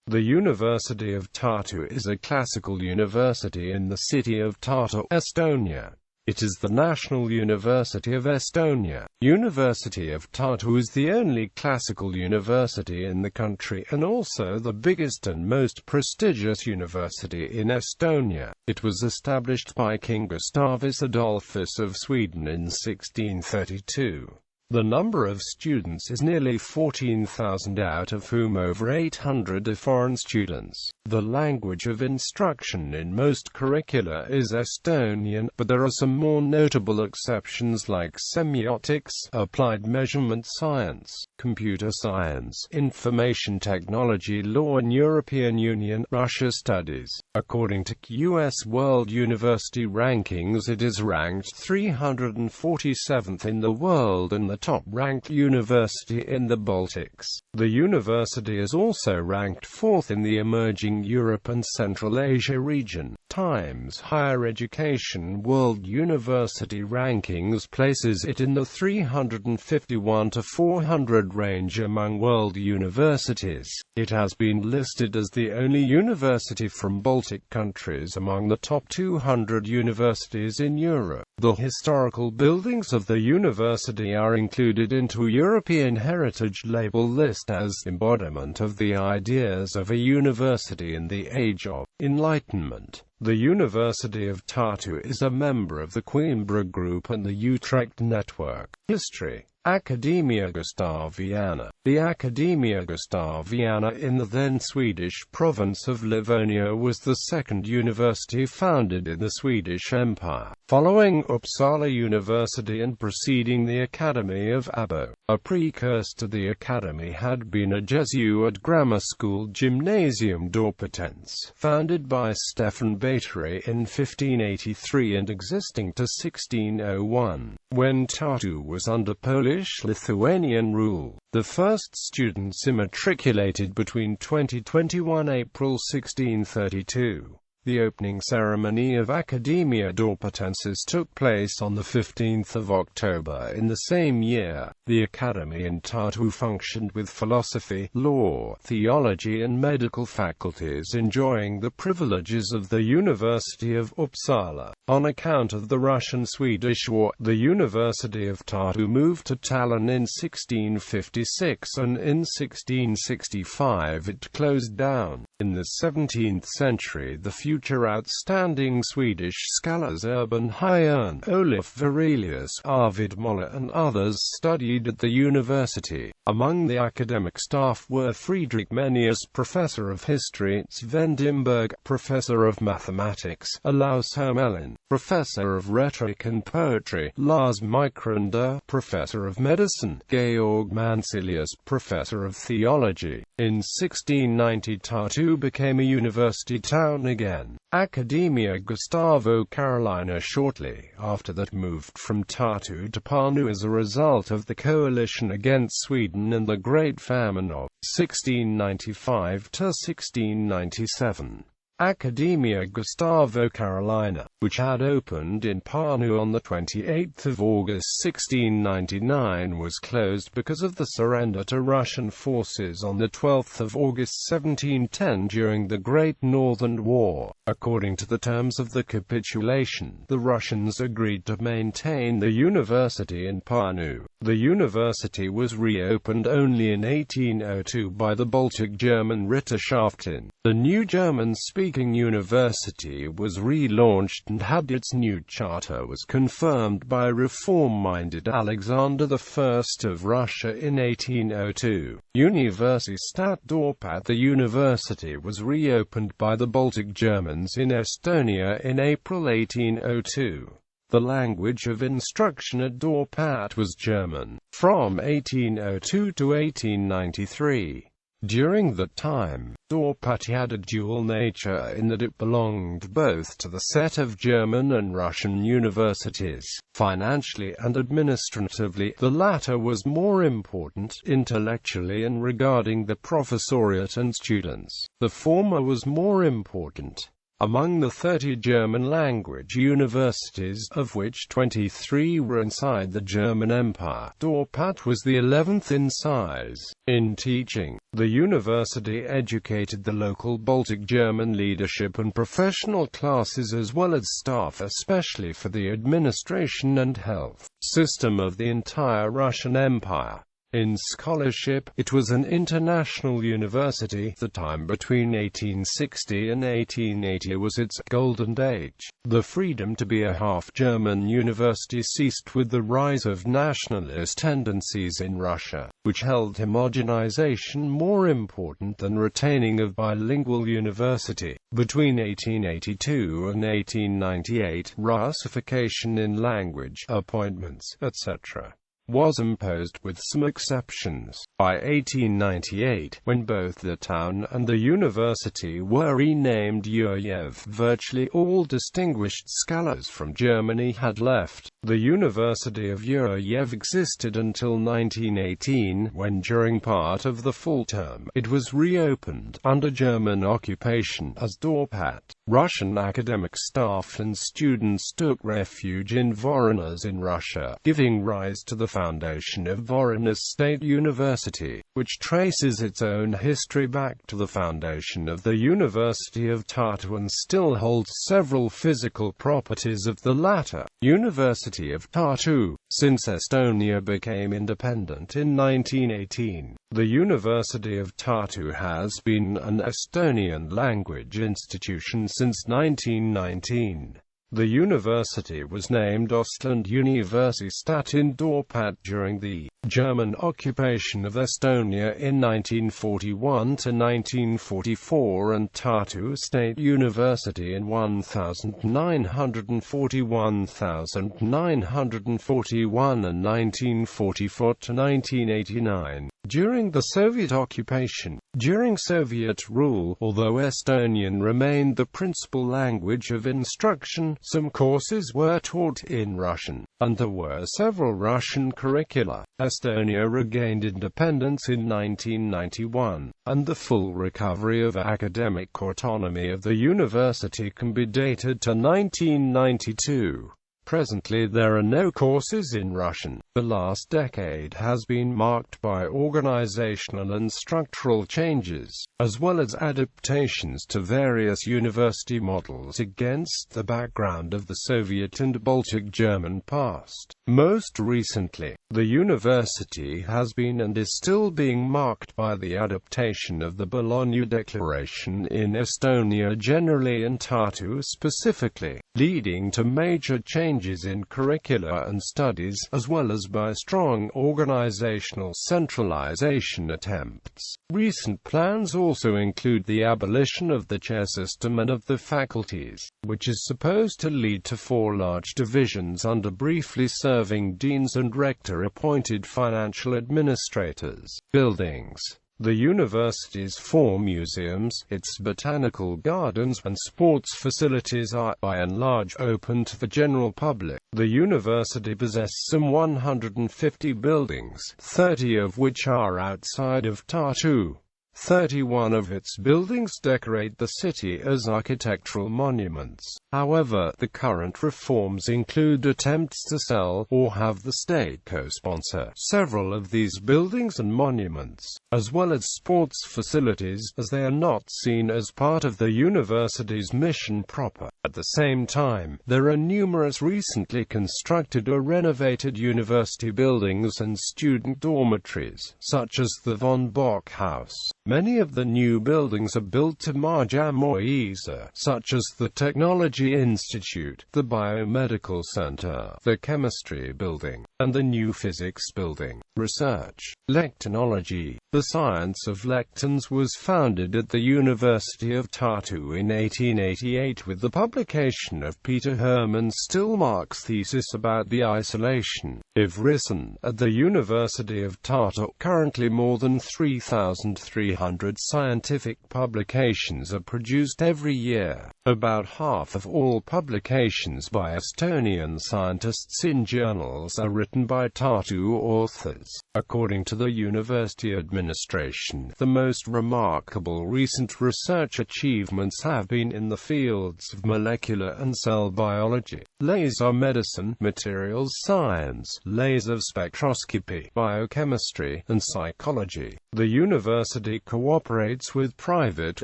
The University of Tartu is a classical university in the city of Tartu, Estonia. It is the national university of Estonia. University of Tartu is the only classical university in the country and also the biggest and most prestigious university in Estonia. It was established by King Gustavus Adolphus of Sweden in 1632. The number of students is nearly 14,000, out of whom over 800 are foreign students. The language of instruction in most curricula is Estonian, but there are some more notable exceptions like semiotics, applied measurement science, computer science, information technology, law and European Union, Russia studies. According to US World University Rankings, it is ranked 347th in the world and the top-ranked university in the Baltics. The university is also ranked 4th in the emerging Europe and Central Asia region. Times Higher Education World University Rankings places it in the 351 to 400 range among world universities. It has been listed as the only university from Baltic countries among the top 200 universities in Europe. The historical buildings of the university are included into European Heritage Label list as embodiment of the ideas of a university in the Age of Enlightenment. The University of Tartu is a member of the Coimbra Group and the Utrecht Network. History. Academia Gustaviana. The Academia Gustaviana in the then Swedish province of Livonia was the second university founded in the Swedish Empire, following Uppsala University and preceding the Academy of Abo. A precursor to the academy had been a Jesuit grammar school, Gymnasium Dorpatense, founded by Stefan Batory in 1583 and existing to 1601, when Tartu was under Polish-Lithuanian rule. The first students immatriculated between 2021 April 1632. The opening ceremony of Academia Dorpatensis took place on the 15th of October in the same year. The academy in Tartu functioned with philosophy, law, theology and medical faculties, enjoying the privileges of the University of Uppsala. On account of the Russian-Swedish War, the University of Tartu moved to Tallinn in 1656 and in 1665 it closed down. In the 17th century, the future outstanding Swedish scholars Urban Hyern, Olaf Varelius, Arvid Moller and others studied at the university. Among the academic staff were Friedrich Mennius, professor of history, Sven Dimberg, professor of mathematics, Olaus Hermelin, professor of rhetoric and poetry, Lars Mikrander, professor of medicine, Georg Manselius, professor of theology. In 1690 Tartu became a university town again. Academia Gustavo Carolina shortly after that moved from Tartu to Pärnu as a result of the coalition against Sweden and the Great Famine of 1695 to 1697. Academia Gustavo Carolina, which had opened in Pärnu on the 28th of August 1699, was closed because of the surrender to Russian forces on the 12th of August 1710 during the Great Northern War. According to the terms of the capitulation, the Russians agreed to maintain the university in Pärnu. The university was reopened only in 1802 by the Baltic German Ritterschaften. The new German-speaking university was relaunched and had its new charter was confirmed by reform-minded Alexander I of Russia in 1802. Universitat Dorpat. The university was reopened by the Baltic Germans in Estonia in April 1802. The language of instruction at Dorpat was German, from 1802 to 1893. During that time, Dorpat had a dual nature in that it belonged both to the set of German and Russian universities. Financially and administratively, the latter was more important, intellectually and regarding the professoriate and students. The former was more important. Among the 30 German-language universities, of which 23 were inside the German Empire, Estonia.It was the 11th in size. In teaching, the university educated the local Baltic German leadership and professional classes as well as staff, especially for the administration and health system of the entire Russian Empire. In scholarship, it was an international university. The time between 1860 and 1880 was its golden age. The freedom to be a half-German university ceased with the rise of nationalist tendencies in Russia, which held homogenization more important than retaining a bilingual university. Between 1882 and 1898, Russification in language, appointments, etc. was imposed, with some exceptions. By 1898, when both the town and the university were renamed Urayev, virtually all distinguished scholars from Germany had left. The University of Urayev existed until 1918, when during part of the fall term, it was reopened, under German occupation, as Estonia.It. Russian academic staff and students took refuge in Voronezh in Russia, giving rise to the foundation of Voronezh State University, which traces its own history back to the foundation of the University of Tartu and still holds several physical properties of the latter. University of Tartu. Since Estonia became independent in 1918, the University of Tartu has been an Estonian language institution since 1919. The university was named Ostland-Universität in Estonia.It during the German occupation of Estonia in 1941 to 1944 and Tartu State University in 1941 and 1944 to 1989. During the Soviet occupation, during Soviet rule, although Estonian remained the principal language of instruction, some courses were taught in Russian, and there were several Russian curricula. Estonia regained independence in 1991, and the full recovery of academic autonomy of the university can be dated to 1992. Presently there are no courses in Russian. The last decade has been marked by organizational and structural changes, as well as adaptations to various university models against the background of the Soviet and Baltic German past. Most recently, the university has been and is still being marked by the adaptation of the Bologna Declaration in Estonia generally and Tartu specifically, leading to major changes in curricula and studies, as well as by strong organizational centralization attempts. Recent plans also include the abolition of the chair system and of the faculties, which is supposed to lead to 4 large divisions under briefly serving deans and rector-appointed financial administrators. Buildings. The university's 4 museums, its botanical gardens, and sports facilities are, by and large, open to the general public. The university possesses some 150 buildings, 30 of which are outside of Tartu. 31 of its buildings decorate the city as architectural monuments. However, the current reforms include attempts to sell, or have the state co-sponsor, several of these buildings and monuments, as well as sports facilities, as they are not seen as part of the university's mission proper. At the same time, there are numerous recently constructed or renovated university buildings and student dormitories, such as the von Bock House. Many of the new buildings are built to Majamoisa, such as the Technology Institute, the Biomedical Center, the Chemistry Building, and the new Physics Building. Research. Lectinology. The science of lectins was founded at the University of Tartu in 1888 with the publication of Peter Hermann Stillmark's thesis about the isolation of ricin at the University of Tartu. Currently more than 3,300 scientific publications are produced every year. About half of all publications by Estonian scientists in journals are written by Tartu authors. According to the university administration, the most remarkable recent research achievements have been in the fields of molecular and cell biology, laser medicine, materials science, laser spectroscopy, biochemistry, and psychology. The university cooperates with private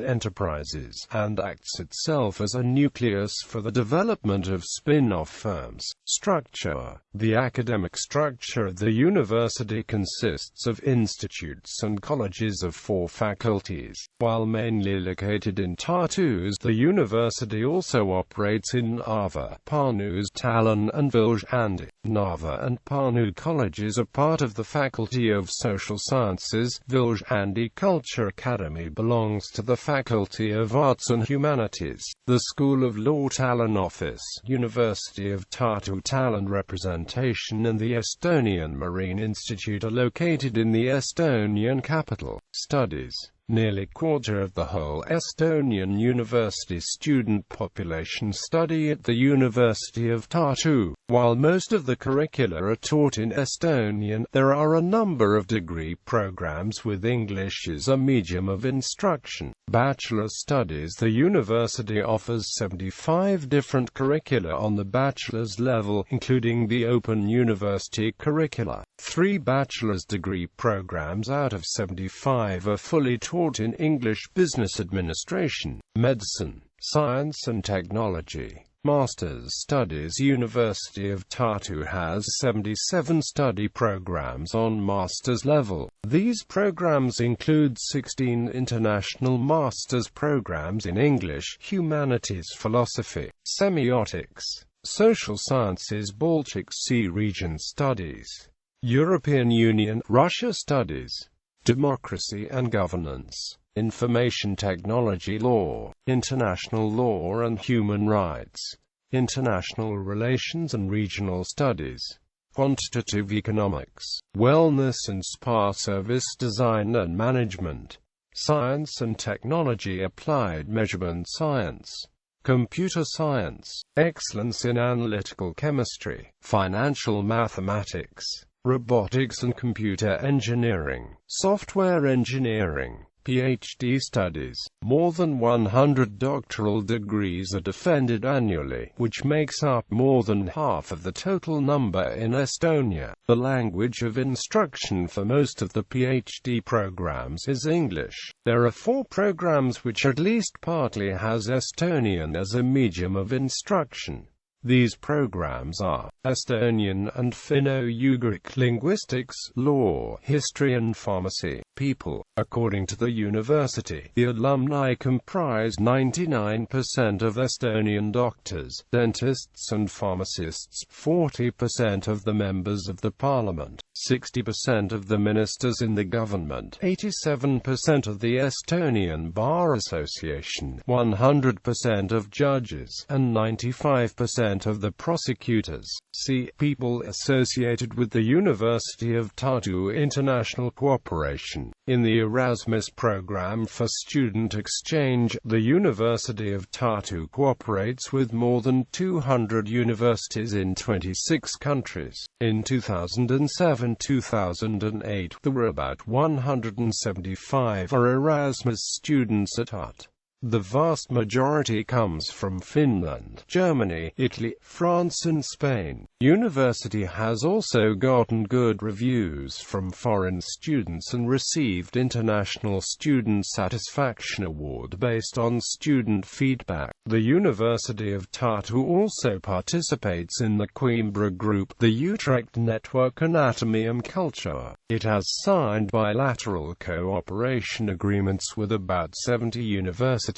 enterprises and acts itself as a nucleus for the development of spin-off firms. Structure. The academic structure of the university consists of institutes and colleges of 4 faculties. While mainly located in Tartu, the university also operates in Narva, Pärnu, Tallinn and Viljandi. Narva and Pärnu colleges are part of the Faculty of Social Sciences. Viljandi Culture Academy belongs to the Faculty of Arts and Humanities. The School of Law Tallinn office, University of Tartu Tallinn representation and the Estonian Marine Institute are located in the Estonian capital. Studies. Nearly quarter of the whole Estonian university student population study at the University of Tartu. While most of the curricula are taught in Estonian, there are a number of degree programs with English as a medium of instruction. Bachelor studies. The university offers 75 different curricula on the bachelor's level, including the Open University curricula. 3 bachelor's degree programs out of 75 are fully taught in English. Business administration, medicine, science and technology. Master's studies. University of Tartu has 77 study programs on master's level. These programs include 16 international master's programs in English, humanities, philosophy, semiotics, social sciences, Baltic Sea region studies, European Union, Russia studies, democracy and governance, information technology, law, international law and human rights, international relations and regional studies, quantitative economics, wellness and spa service design and management, science and technology, applied measurement science, computer science, excellence in analytical chemistry, financial mathematics, robotics and computer engineering, software engineering, PhD studies. More than 100 doctoral degrees are defended annually, which makes up more than half of the total number in Estonia. The language of instruction for most of the PhD programs is English. There are 4 programs which at least partly has Estonian as a medium of instruction. These programs are Estonian and Finno-Ugric linguistics, law, history and pharmacy. People. According to the university, the alumni comprise 99% of Estonian doctors, dentists and pharmacists, 40% of the members of the parliament, 60% of the ministers in the government, 87% of the Estonian Bar Association, 100% of judges, and 95% of the prosecutors. See, people associated with the University of Tartu. International cooperation. In the Erasmus program for student exchange, the University of Tartu cooperates with more than 200 universities in 26 countries. In 2007-2008, there were about 175 Erasmus students at UT. The vast majority comes from Finland, Germany, Italy, France and Spain. University has also gotten good reviews from foreign students and received International Student Satisfaction Award based on student feedback. The University of Tartu also participates in the Coimbra Group, the Utrecht Network Anatomy and Culture. It has signed bilateral cooperation agreements with about 70 universities.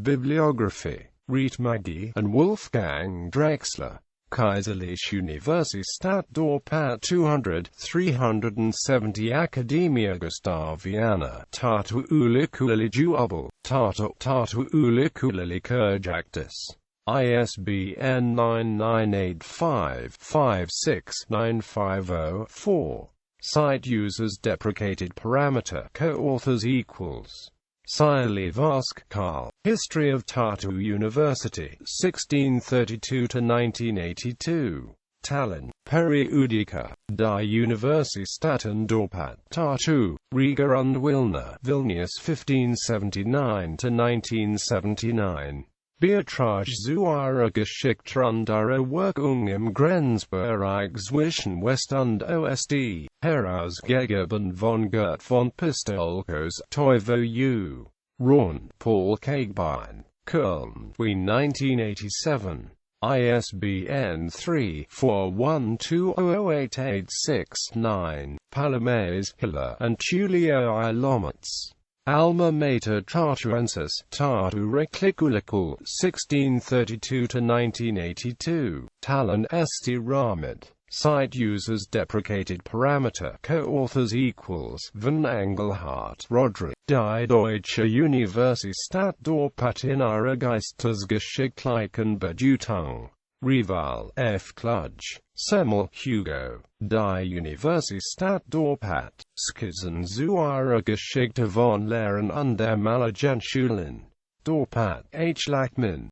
Bibliography. Riet Mägi and Wolfgang Drexler. Kaiserliche Universität Dorpat 200, 370 Academia Gustaviana, Tartu Ülikooli Juubel, Tartu Ülikooli Kõrgharidus. ISBN 9985-56950-4. Site users deprecated parameter. Co-authors equals Silevask, Carl. History of Tartu University, 1632 to 1982. Tallinn, Periodica, Die Universitäten Dorpat, Tartu, Riga und Wilna, Vilnius 1579–1979. Betrag zu ihrer Geschichte und ihrer Wirkung im Grenzbereich zwischen West und Ost, herausgegeben von Gert von Pistolkos, Toivo U. Ron, Paul Kagbine, Köln, 1987. ISBN 3-412-00886-9, Palomares, Hiller, and Tulio I. Lomitz. Alma Mater Tartuensis, Tartu Recliculical, 1632–1982. Tallinn Esti Ramid. Site users deprecated parameter. Co-authors equals Van Engelhardt, Rodri. Die Deutsche Universität Dorpat in ihrer Geistesgeschichtlichen Bedeutung. Rival, F. Kludge. Semmel, Hugo. Die Universität Dorpat. Skizzen zu ihrer Geschichte von Lehren und der Malagenschulen. Dorpat, H. Lackman.